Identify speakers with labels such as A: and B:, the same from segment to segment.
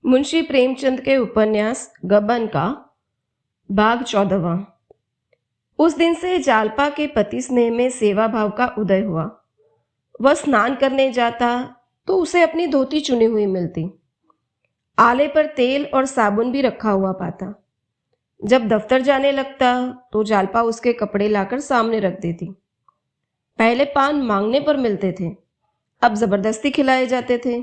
A: मुंशी प्रेमचंद के उपन्यास गबन का भाग 14वां। उस दिन से जालपा के पति स्नेह में सेवा भाव का उदय हुआ। वह स्नान करने जाता तो उसे अपनी धोती चुनी हुई मिलती। आले पर तेल और साबुन भी रखा हुआ पाता। जब दफ्तर जाने लगता तो जालपा उसके कपड़े लाकर सामने रख देती। पहले पान मांगने पर मिलते थे, अब जबरदस्ती खिलाए जाते थे।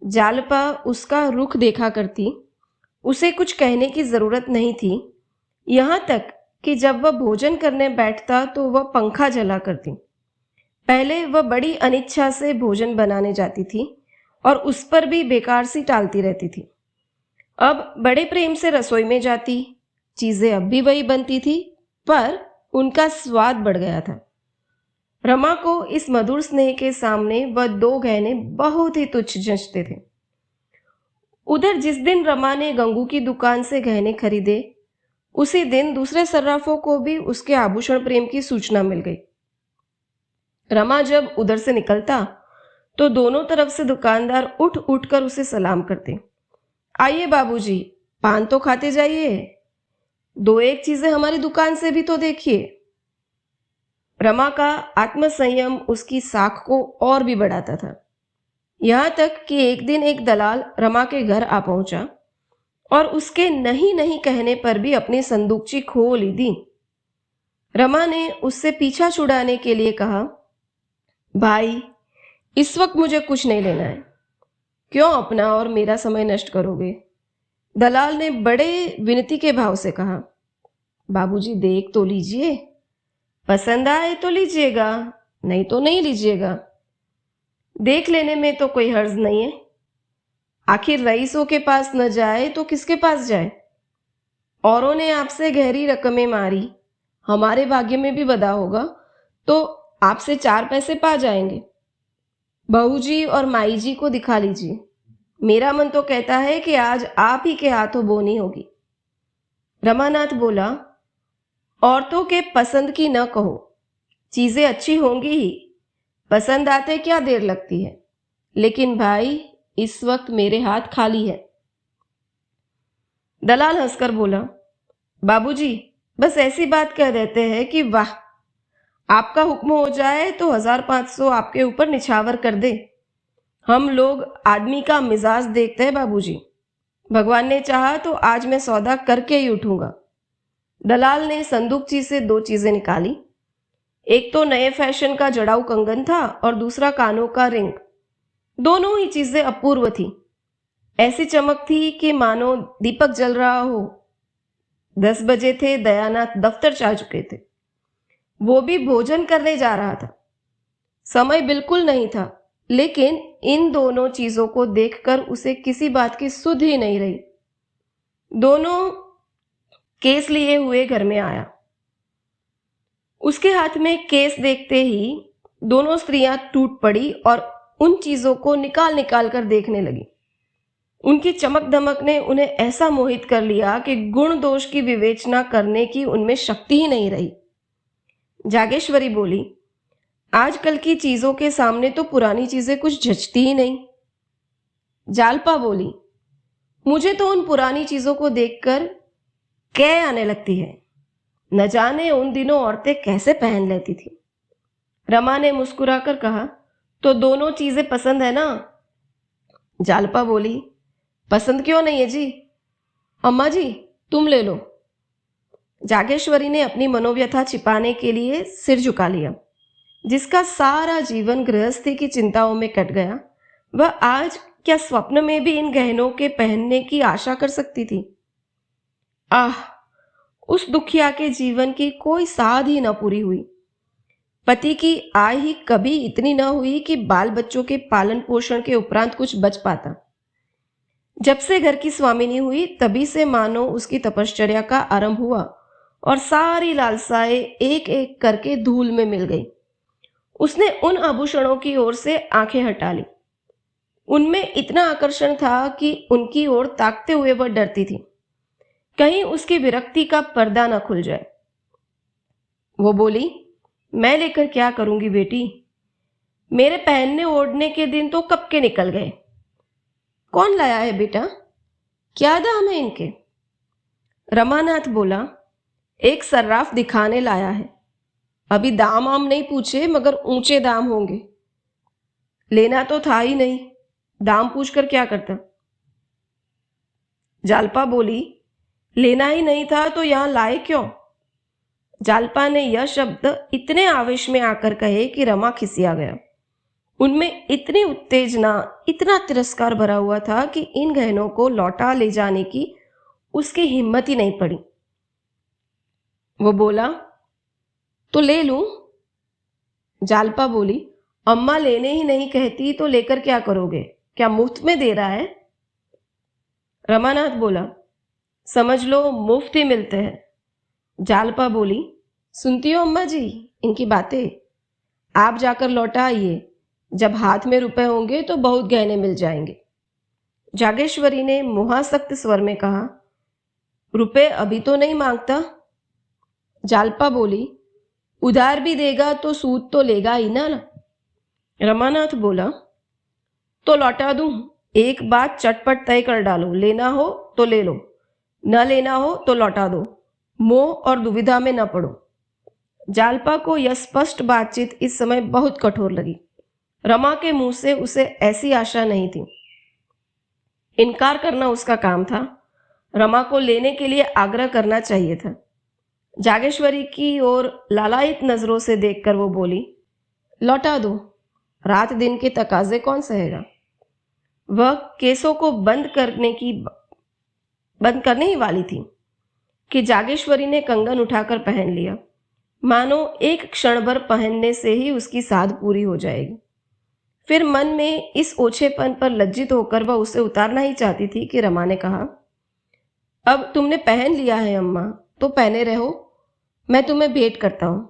A: जालपा उसका रुख देखा करती। उसे कुछ कहने की जरूरत नहीं थी। यहाँ तक कि जब वह भोजन करने बैठता तो वह पंखा जला करती। पहले वह बड़ी अनिच्छा से भोजन बनाने जाती थी और उस पर भी बेकार सी टालती रहती थी। अब बड़े प्रेम से रसोई में जाती। चीजें अब भी वही बनती थी, पर उनका स्वाद बढ़ गया था। रमा को इस मधुर स्नेह के सामने वह दो गहने बहुत ही तुच्छ जंचते थे। उधर जिस दिन रमा ने गंगू की दुकान से गहने खरीदे, उसी दिन दूसरे सर्राफों को भी उसके आभूषण प्रेम की सूचना मिल गई। रमा जब उधर से निकलता तो दोनों तरफ से दुकानदार उठ उठ कर उसे सलाम करते। आइए बाबूजी, पान तो खाते जाइए, दो एक चीजें हमारी दुकान से भी तो देखिए। रमा का आत्मसंयम उसकी साख को और भी बढ़ाता था। यहां तक कि एक दिन एक दलाल रमा के घर आ पहुंचा और उसके नहीं नहीं कहने पर भी अपनी संदूकची खोल ही दी। रमा ने उससे पीछा छुड़ाने के लिए कहा, भाई, इस वक्त मुझे कुछ नहीं लेना है, क्यों अपना और मेरा समय नष्ट करोगे? दलाल ने बड़े विनती के भाव से कहा, बाबूजी देख तो लीजिए, पसंद आए तो लीजिएगा, नहीं तो नहीं लीजिएगा। देख लेने में तो कोई हर्ज नहीं है। आखिर रईसों के पास न जाए तो किसके पास जाए? औरों ने आपसे गहरी रकमें मारी, हमारे भाग्य में भी बदा होगा तो आपसे 4 पैसे पा जाएंगे। बहू जी और माई जी को दिखा लीजिए। मेरा मन तो कहता है कि आज आप ही के हाथों बोनी होगी। रमानाथ बोला, औरतों के पसंद की न कहो, चीजें अच्छी होंगी ही, पसंद आते क्या देर लगती है, लेकिन भाई इस वक्त मेरे हाथ खाली है। दलाल हंसकर बोला, बाबूजी बस ऐसी बात कह देते हैं कि वाह, आपका हुक्म हो जाए तो 1500 आपके ऊपर निछावर कर दे। हम लोग आदमी का मिजाज देखते हैं बाबूजी, भगवान ने चाहा तो आज मैं सौदा करके ही उठूंगा। दलाल ने संदूकची से 2 चीजें निकाली। एक तो नए फैशन का जड़ाऊ कंगन था और दूसरा कानों का रिंग। दोनों ही चीजें अपूर्व थी। ऐसी चमक थी कि मानो दीपक जल रहा हो। 10 बजे थे, दयानाथ दफ्तर जा चुके थे। वो भी भोजन करने जा रहा था। समय बिल्कुल नहीं था, लेकिन इन दोनों चीजों को देखकर उसे किसी बात की सुध ही नहीं रही। दोनों केस लिए हुए घर में आया। उसके हाथ में केस देखते ही दोनों स्त्रियां टूट पड़ी और उन चीजों को निकाल निकाल कर देखने लगी। उनकी चमक दमक ने उन्हें ऐसा मोहित कर लिया कि गुण दोष की विवेचना करने की उनमें शक्ति ही नहीं रही। जागेश्वरी बोली, आजकल की चीजों के सामने तो पुरानी चीजें कुछ जचती ही नहीं। जालपा बोली, मुझे तो उन पुरानी चीजों को देखकर कै आने लगती है। न जाने उन दिनों औरतें कैसे पहन लेती थी। रमा ने मुस्कुराकर कहा, तो दोनों चीजें पसंद है ना? जालपा बोली, पसंद क्यों नहीं है जी? अम्मा जी तुम ले लो। जागेश्वरी ने अपनी मनोव्यथा छिपाने के लिए सिर झुका लिया। जिसका सारा जीवन गृहस्थी की चिंताओं में कट गया, वह आज क्या स्वप्न में भी इन गहनों के पहनने की आशा कर सकती थी? आह, उस दुखिया के जीवन की कोई साध ही न पूरी हुई। पति की आय ही कभी इतनी न हुई कि बाल बच्चों के पालन पोषण के उपरांत कुछ बच पाता। जब से घर की स्वामिनी हुई तभी से मानो उसकी तपश्चर्या का आरंभ हुआ और सारी लालसाएं एक एक करके धूल में मिल गई। उसने उन आभूषणों की ओर से आंखें हटा ली। उनमें इतना आकर्षण था कि उनकी ओर ताकते हुए वह डरती थी, कहीं उसकी विरक्ति का पर्दा न खुल जाए। वो बोली, मैं लेकर क्या करूंगी बेटी, मेरे पहनने ओढ़ने के दिन तो कब के निकल गए। कौन लाया है बेटा? क्या दाम है इनके? रमानाथ बोला, एक सर्राफ दिखाने लाया है। अभी दाम आम नहीं पूछे, मगर ऊंचे दाम होंगे। लेना तो था ही नहीं, दाम पूछकर क्या करता? जालपा बोली, लेना ही नहीं था तो यहां लाए क्यों? जालपा ने यह शब्द इतने आवेश में आकर कहे कि रमा खिसिया गया। उनमें इतनी उत्तेजना, इतना तिरस्कार भरा हुआ था कि इन गहनों को लौटा ले जाने की उसकी हिम्मत ही नहीं पड़ी। वो बोला, तो ले लूं? जालपा बोली, अम्मा लेने ही नहीं कहती तो लेकर क्या करोगे? क्या मुफ्त में दे रहा है? रमानाथ बोला, समझ लो मुफ्त ही मिलते हैं। जालपा बोली, सुनती हो अम्मा जी इनकी बातें? आप जाकर लौटा आइए, जब हाथ में रुपए होंगे तो बहुत गहने मिल जाएंगे। जागेश्वरी ने मुहासक्त स्वर में कहा, रुपए अभी तो नहीं मांगता। जालपा बोली, उधार भी देगा तो सूद तो लेगा ही ना। रमानाथ बोला, तो लौटा दूं? एक बात चटपट तय कर डालो, लेना हो तो ले लो, न लेना हो तो लौटा दो। मोह और दुविधा में न पड़ो। जालपा को यह स्पष्ट बातचीत इस समय बहुत कठोर लगी। रमा के मुंह से उसे ऐसी आशा नहीं थी। इनकार करना उसका काम था, रमा को लेने के लिए आग्रह करना चाहिए था। जागेश्वरी की ओर लालायित नजरों से देखकर वो बोली, लौटा दो, रात दिन के तकाजे कौन सहेगा? वह केसों को बंद करने ही वाली थी कि जागेश्वरी ने कंगन उठाकर पहन लिया, मानो एक क्षण भर पहनने से ही उसकी साध पूरी हो जाएगी। फिर मन में इस ओछेपन पर लज्जित होकर वह उसे उतारना ही चाहती थी कि रमा ने कहा, अब तुमने पहन लिया है अम्मा, तो पहने रहो, मैं तुम्हें भेंट करता हूं।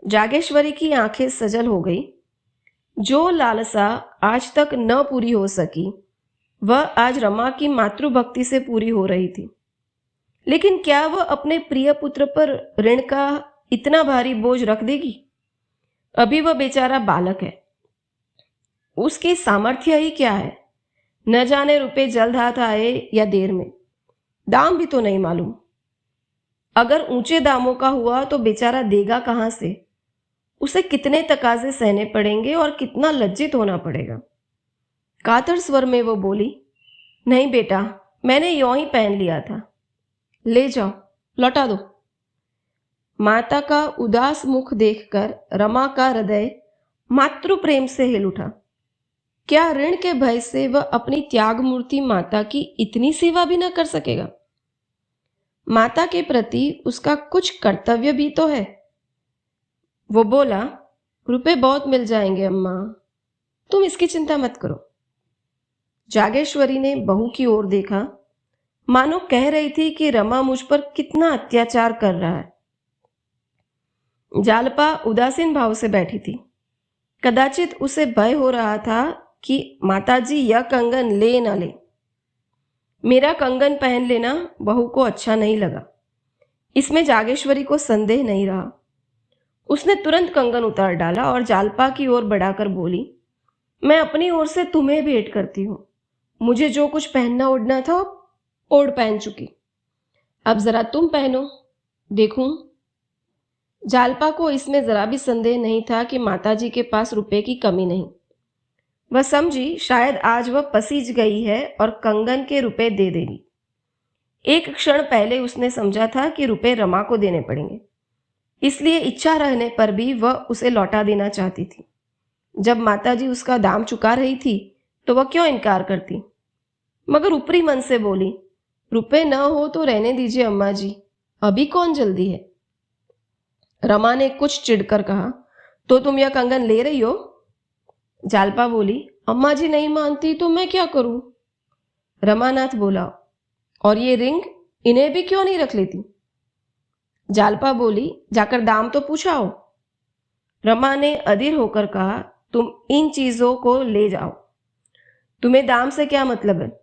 A: जागेश्वरी की आंखें सजल हो गई। जो लालसा आज तक न पूरी हो सकी, वह आज रमा की मातृभक्ति से पूरी हो रही थी। लेकिन क्या वह अपने प्रिय पुत्र पर ऋण का इतना भारी बोझ रख देगी? अभी वह बेचारा बालक है, उसकी सामर्थ्य ही क्या है? न जाने रुपए जल्द हाथ आए या देर में, दाम भी तो नहीं मालूम। अगर ऊंचे दामों का हुआ तो बेचारा देगा कहां से? उसे कितने तकाजे सहने पड़ेंगे और कितना लज्जित होना पड़ेगा। कातर स्वर में वो बोली, नहीं बेटा, मैंने यों ही पहन लिया था, ले जाओ, लौटा दो। माता का उदास मुख देखकर रमा का हृदय मातृ प्रेम से हिल उठा। क्या ऋण के भय से वह अपनी त्याग मूर्ति माता की इतनी सेवा भी न कर सकेगा? माता के प्रति उसका कुछ कर्तव्य भी तो है। वो बोला, रुपए बहुत मिल जाएंगे अम्मा, तुम इसकी चिंता मत करो। जागेश्वरी ने बहू की ओर देखा, मानो कह रही थी कि रमा मुझ पर कितना अत्याचार कर रहा है। जालपा उदासीन भाव से बैठी थी। कदाचित उसे भय हो रहा था कि माताजी यह कंगन ले न ले। मेरा कंगन पहन लेना बहू को अच्छा नहीं लगा, इसमें जागेश्वरी को संदेह नहीं रहा। उसने तुरंत कंगन उतार डाला और जालपा की ओर बढ़ाकर बोली, मैं अपनी ओर से तुम्हें भेंट करती हूं। मुझे जो कुछ पहनना ओढ़ना था ओढ़ पहन चुकी, अब जरा तुम पहनो, देखूं। जालपा को इसमें जरा भी संदेह नहीं था कि माताजी के पास रुपए की कमी नहीं। वह समझी शायद आज वह पसीज गई है और कंगन के रुपए दे देगी। एक क्षण पहले उसने समझा था कि रुपए रमा को देने पड़ेंगे, इसलिए इच्छा रहने पर भी वह उसे लौटा देना चाहती थी। जब माताजी उसका दाम चुका रही थी तो वह क्यों इनकार करती? मगर ऊपरी मन से बोली, रुपए न हो तो रहने दीजिए अम्मा जी, अभी कौन जल्दी है। रमा ने कुछ चिढ़कर कहा, तो तुम यह कंगन ले रही हो? जालपा बोली, अम्मा जी नहीं मानती तो मैं क्या करूं? रमानाथ बोला, और ये रिंग, इन्हें भी क्यों नहीं रख लेती? जालपा बोली, जाकर दाम तो पूछाओ। रमा ने अधीर होकर कहा, तुम इन चीजों को ले जाओ, तुम्हें दाम से क्या मतलब है?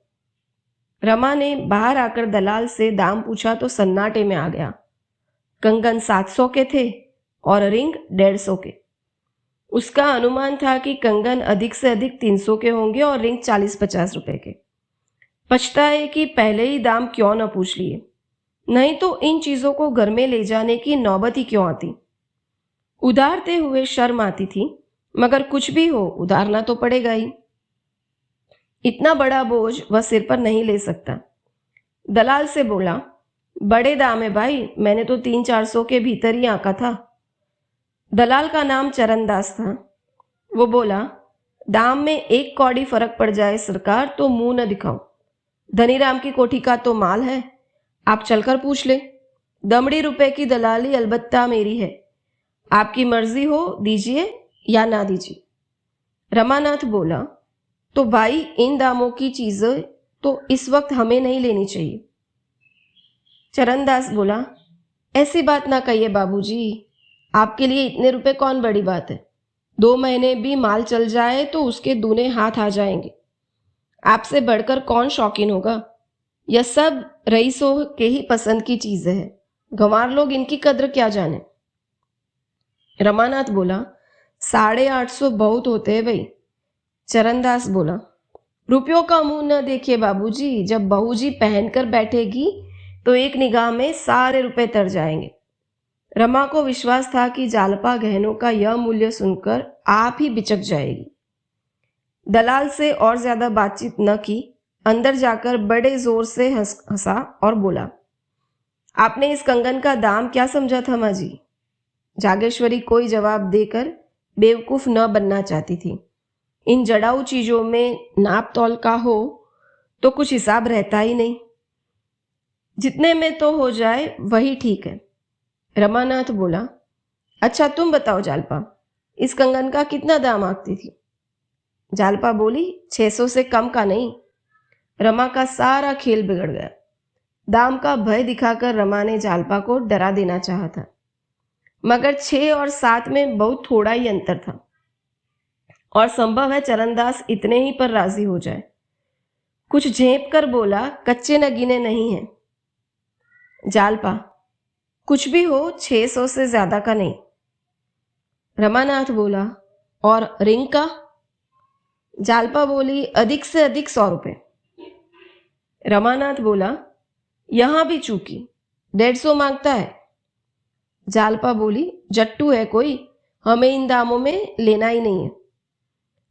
A: रमा ने बाहर आकर दलाल से दाम पूछा तो सन्नाटे में आ गया। कंगन 700 के थे और रिंग 150 के। उसका अनुमान था कि कंगन अधिक से अधिक 300 के होंगे और रिंग 40-50 रुपए के। पछताए कि पहले ही दाम क्यों न पूछ लिए, नहीं तो इन चीजों को घर में ले जाने की नौबत ही क्यों आती। उधारते हुए शर्म आती थी, मगर कुछ भी हो उधारना तो पड़ेगा ही। इतना बड़ा बोझ वह सिर पर नहीं ले सकता। दलाल से बोला, बड़े दाम है भाई, मैंने तो 300-400 के भीतर ही आंका था। दलाल का नाम चरणदास था। वो बोला, दाम में 1 कौड़ी फर्क पड़ जाए सरकार तो मुंह न दिखाओ। धनीराम की कोठी का तो माल है, आप चलकर पूछ ले। दमड़ी रुपए की दलाली अलबत्ता मेरी है, आपकी मर्जी हो दीजिए या ना दीजिए। रमानाथ बोला, तो भाई इन दामों की चीजें तो इस वक्त हमें नहीं लेनी चाहिए। चरणदास बोला, ऐसी बात ना कहिए बाबूजी, आपके लिए इतने रुपए कौन बड़ी बात है। 2 महीने भी माल चल जाए तो उसके दूने हाथ आ जाएंगे। आपसे बढ़कर कौन शौकीन होगा। यह सब रईसों के ही पसंद की चीजें हैं, गंवार लोग इनकी कद्र क्या जाने। रमानाथ बोला, 850 बहुत होते हैं भाई। चरणदास बोला, रुपयों का मुंह न देखिए बाबूजी, जब बहूजी पहनकर बैठेगी तो एक निगाह में सारे रुपए तर जाएंगे। रमा को विश्वास था कि जालपा गहनों का यह मूल्य सुनकर आप ही बिचक जाएगी। दलाल से और ज्यादा बातचीत न की, अंदर जाकर बड़े जोर से हंसा और बोला, आपने इस कंगन का दाम क्या समझा था माँ जी। जागेश्वरी कोई जवाब देकर बेवकूफ न बनना चाहती थी। इन जड़ाऊ चीजों में नाप तौल का हो तो कुछ हिसाब रहता ही नहीं, जितने में तो हो जाए वही ठीक है। रमानाथ बोला, अच्छा तुम बताओ जालपा, इस कंगन का कितना दाम आंकती थी। जालपा बोली, 600 से कम का नहीं। रमा का सारा खेल बिगड़ गया। दाम का भय दिखाकर रमा ने जालपा को डरा देना चाहा था, मगर 6 और 7 में बहुत थोड़ा ही अंतर था और संभव है चरणदास इतने ही पर राजी हो जाए। कुछ झेप कर बोला, कच्चे नगीने नहीं है। जालपा, कुछ भी हो 600 से ज्यादा का नहीं। रमानाथ बोला, और रिंग का। जालपा बोली, अधिक से अधिक 100 रुपए। रमानाथ बोला, यहां भी चूकी, 150 मांगता है। जालपा बोली, जट्टू है कोई, हमें इन दामों में लेना ही नहीं है।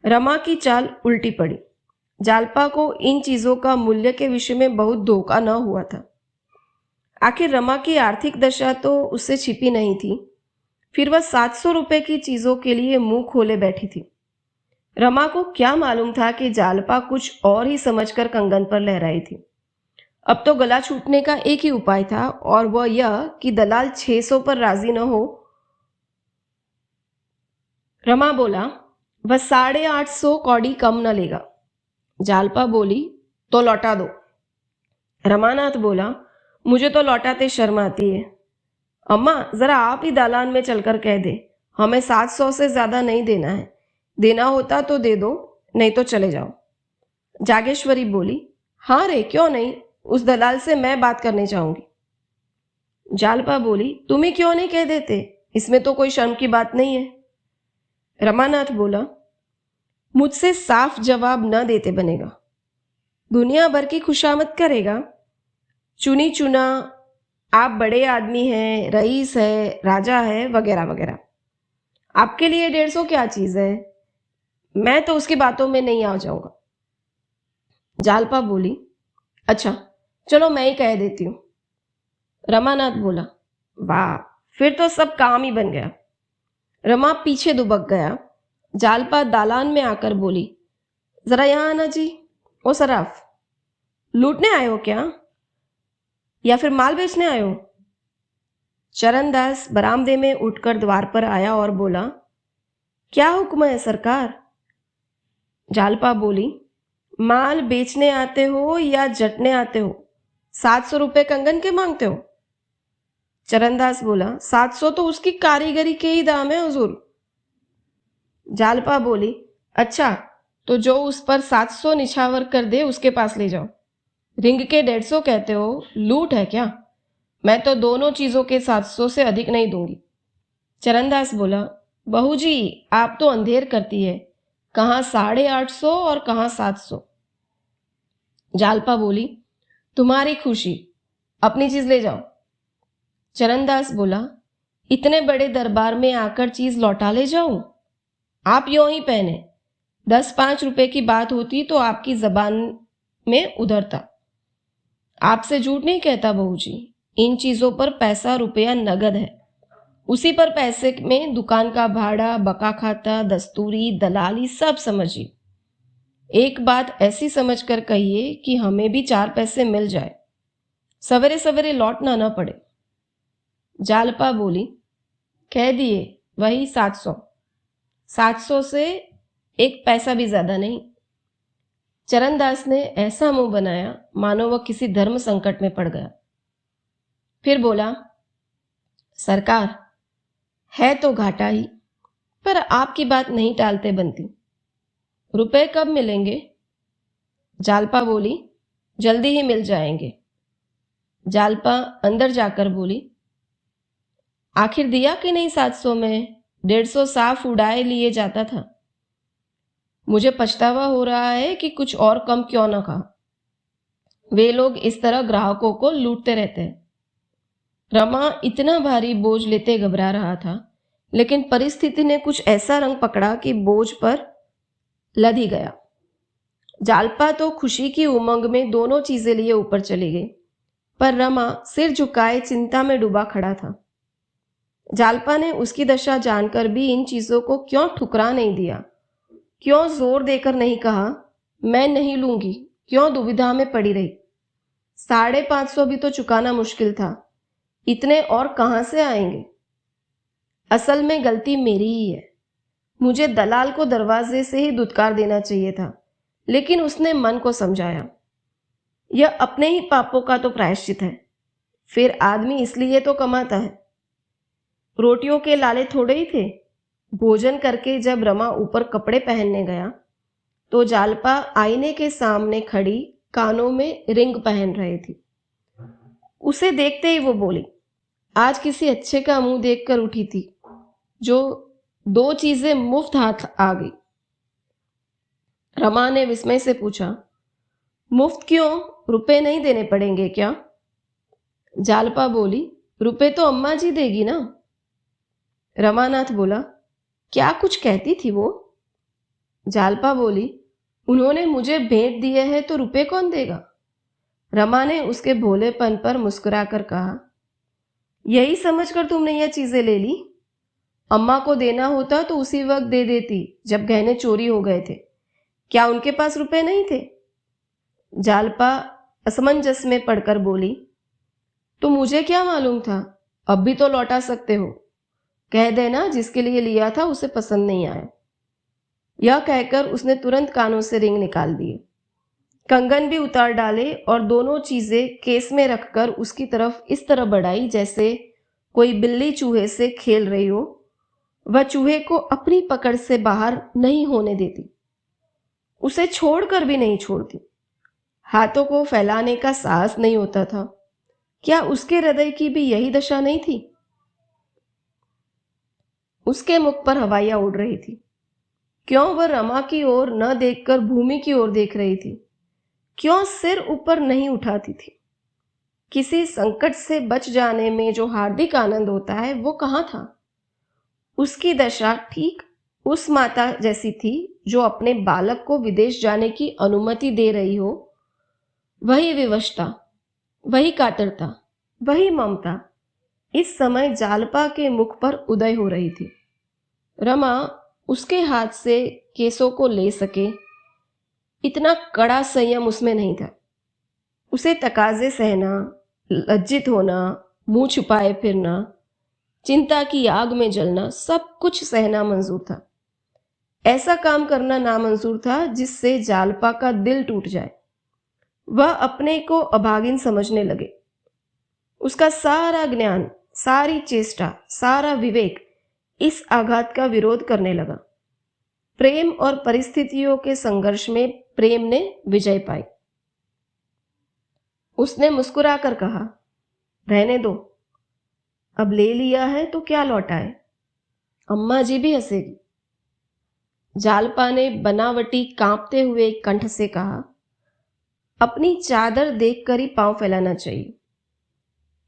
A: रमा की चाल उल्टी पड़ी। जालपा को इन चीजों का मूल्य के विषय में बहुत धोखा न हुआ था। आखिर रमा की आर्थिक दशा तो उससे छिपी नहीं थी, फिर वह 700 रुपए की चीजों के लिए मुंह खोले बैठी थी। रमा को क्या मालूम था कि जालपा कुछ और ही समझकर कंगन पर लहराई थी। अब तो गला छूटने का एक ही उपाय था, और वह यह कि दलाल 600 पर राजी न हो। रमा बोला, वह 850 कौड़ी कम न लेगा। जालपा बोली, तो लौटा दो। रमानाथ बोला, मुझे तो लौटाते शर्म आती है। अम्मा जरा आप ही दालान में चलकर कह दे, हमें 700 से ज्यादा नहीं देना है। देना होता तो दे दो, नहीं तो चले जाओ। जागेश्वरी बोली, हाँ रे क्यों नहीं, उस दलाल से मैं बात करने चाहूंगी। जालपा बोली, तुम ही क्यों नहीं कह देते, इसमें तो कोई शर्म की बात नहीं है। रमानाथ बोला, मुझसे साफ जवाब न देते बनेगा, दुनिया भर की खुशामद करेगा। चुनी चुना, आप बड़े आदमी हैं, रईस है, राजा है, वगैरह वगैरह। आपके लिए 150 क्या चीज है, मैं तो उसकी बातों में नहीं आ जाऊंगा। जालपा बोली, अच्छा चलो मैं ही कह देती हूँ। रमानाथ बोला, वाह, फिर तो सब काम ही बन गया। रमा पीछे दुबक गया। जालपा दालान में आकर बोली, जरा यहां आना जी। ओ सराफ, लूटने आए हो क्या, या फिर माल बेचने आए हो। चरणदास बरामदे में उठकर द्वार पर आया और बोला, क्या हुक्म है सरकार। जालपा बोली, माल बेचने आते हो या जटने आते हो, 700 रुपए कंगन के मांगते हो। चरणदास बोला, 700 तो उसकी कारीगरी के ही दाम है हुजूर। जालपा बोली, अच्छा तो जो उस पर 700 निछावर कर दे उसके पास ले जाओ। रिंग के 150 कहते हो, लूट है क्या। मैं तो दोनों चीजों के 700 से अधिक नहीं दूंगी। चरणदास बोला, बहू जी आप तो अंधेर करती है, कहाँ 850 और कहाँ 700। जालपा बोली, तुम्हारी खुशी, अपनी चीज ले जाओ। चरणदास बोला, इतने बड़े दरबार में आकर चीज लौटा ले जाऊं? आप यों ही पहने, 10-5 रुपए की बात होती तो आपकी जबान में उधरता। आपसे झूठ नहीं कहता बहू जी, इन चीजों पर पैसा रुपया नगद है। उसी पर पैसे में दुकान का भाड़ा, बका खाता, दस्तूरी, दलाली सब समझिए। एक बात ऐसी समझकर कहिए कि हमें भी 4 पैसे मिल जाए, सवेरे सवेरे लौटना न पड़े। जालपा बोली, कह दिए, वही 700। 700 से 1 पैसा भी ज्यादा नहीं। चरणदास ने ऐसा मुंह बनाया मानो वह किसी धर्म संकट में पड़ गया। फिर बोला, सरकार, है तो घाटा ही, पर आपकी बात नहीं टालते बनती। रुपए कब मिलेंगे? जालपा बोली, जल्दी ही मिल जाएंगे। जालपा अंदर जाकर बोली, आखिर दिया कि नहीं 700 में? 150 साफ उड़ाए लिए जाता था। मुझे पछतावा हो रहा है कि कुछ और कम क्यों न कहा। वे लोग इस तरह ग्राहकों को लूटते रहते हैं। रमा इतना भारी बोझ लेते घबरा रहा था, लेकिन परिस्थिति ने कुछ ऐसा रंग पकड़ा कि बोझ पर लद ही गया। जालपा तो खुशी की उमंग में दोनों चीजें लिए ऊपर चली गई, पर रमा सिर झुकाए चिंता में डूबा खड़ा था। जालपा ने उसकी दशा जानकर भी इन चीजों को क्यों ठुकरा नहीं दिया, क्यों जोर देकर नहीं कहा मैं नहीं लूंगी, क्यों दुविधा में पड़ी रही। 550 भी तो चुकाना मुश्किल था, इतने और कहां से आएंगे? असल में गलती मेरी ही है। मुझे दलाल को दरवाजे से ही दुत्कार देना चाहिए था, लेकिन उसने मन को समझाया। यह अपने ही पापों का तो प्रायश्चित है। फिर आदमी इसलिए तो कमाता है। रोटियों के लाले थोड़े ही थे। भोजन करके जब रमा ऊपर कपड़े पहनने गया तो जालपा आईने के सामने खड़ी कानों में रिंग पहन रही थी। उसे देखते ही वो बोली, आज किसी अच्छे का मुंह देखकर उठी थी, जो 2 चीजें मुफ्त हाथ आ गई। रमा ने विस्मय से पूछा, मुफ्त क्यों? रुपए नहीं देने पड़ेंगे क्या? जालपा बोली, रुपए तो अम्मा जी देगी ना। रमानाथ बोला, क्या कुछ कहती थी वो? जालपा बोली, उन्होंने मुझे भेंट दिए हैं तो रुपए कौन देगा? रमा ने उसके भोलेपन पर मुस्कुराकर कहा, यही समझकर तुमने यह चीजें ले ली? अम्मा को देना होता तो उसी वक्त दे देती जब गहने चोरी हो गए थे। क्या उनके पास रुपए नहीं थे? जालपा असमंजस में पड़कर बोली, तो मुझे क्या मालूम था, अब भी तो लौटा सकते हो। कह देना जिसके लिए लिया था उसे पसंद नहीं आया। यह कहकर उसने तुरंत कानों से रिंग निकाल दिए, कंगन भी उतार डाले और दोनों चीजें केस में रखकर उसकी तरफ इस तरह बढ़ाई जैसे कोई बिल्ली चूहे से खेल रही हो। वह चूहे को अपनी पकड़ से बाहर नहीं होने देती, उसे छोड़कर भी नहीं छोड़ती। हाथों को फैलाने का साहस नहीं होता था। क्या उसके हृदय की भी यही दशा नहीं थी? उसके मुख पर हवाइयां उड़ रही थी। क्यों वह रमा की ओर न देखकर भूमि की ओर देख रही थी? क्यों सिर ऊपर नहीं उठाती थी? किसी संकट से बच जाने में जो हार्दिक आनंद होता है वो कहाँ था? उसकी दशा ठीक उस माता जैसी थी जो अपने बालक को विदेश जाने की अनुमति दे रही हो। वही विवशता, वही कातरता, वही ममता इस समय जालपा के मुख पर उदय हो रही थी। रमा उसके हाथ से केसों को ले सके इतना कड़ा संयम उसमें नहीं था। उसे तकाजे सहना, लज्जित होना, मुंह छुपाए फिरना, चिंता की आग में जलना, सब कुछ सहना मंजूर था। ऐसा काम करना नामंजूर था जिससे जालपा का दिल टूट जाए। वह अपने को अभागिन समझने लगे। उसका सारा ज्ञान, सारी चेष्टा, सारा विवेक इस आघात का विरोध करने लगा। प्रेम और परिस्थितियों के संघर्ष में प्रेम ने विजय पाई। उसने मुस्कुराकर कहा, रहने दो, अब ले लिया है तो क्या लौटाए, अम्मा जी भी हंसेगी। जालपा ने बनावटी कांपते हुए कंठ से कहा, अपनी चादर देखकर ही पांव फैलाना चाहिए।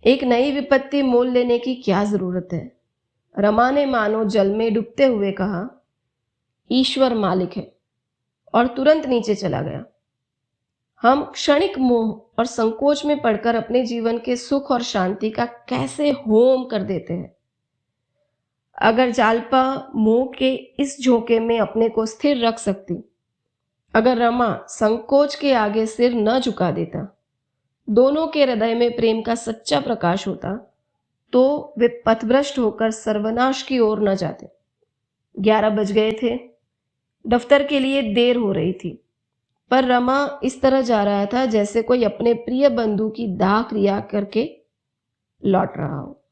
A: एक नई विपत्ति मोल लेने की क्या जरूरत है? रमा ने मानो जल में डूबते हुए कहा, ईश्वर मालिक है, और तुरंत नीचे चला गया। हम क्षणिक मोह और संकोच में पड़कर अपने जीवन के सुख और शांति का कैसे होम कर देते हैं। अगर जालपा मोह के इस झोंके में अपने को स्थिर रख सकती, अगर रमा संकोच के आगे सिर न झुका देता, दोनों के हृदय में प्रेम का सच्चा प्रकाश होता, तो वे पथभ्रष्ट होकर सर्वनाश की ओर न जाते। 11 बज गए थे। दफ्तर के लिए देर हो रही थी, पर रमा इस तरह जा रहा था जैसे कोई अपने प्रिय बंधु की दाह क्रिया करके लौट रहा हो।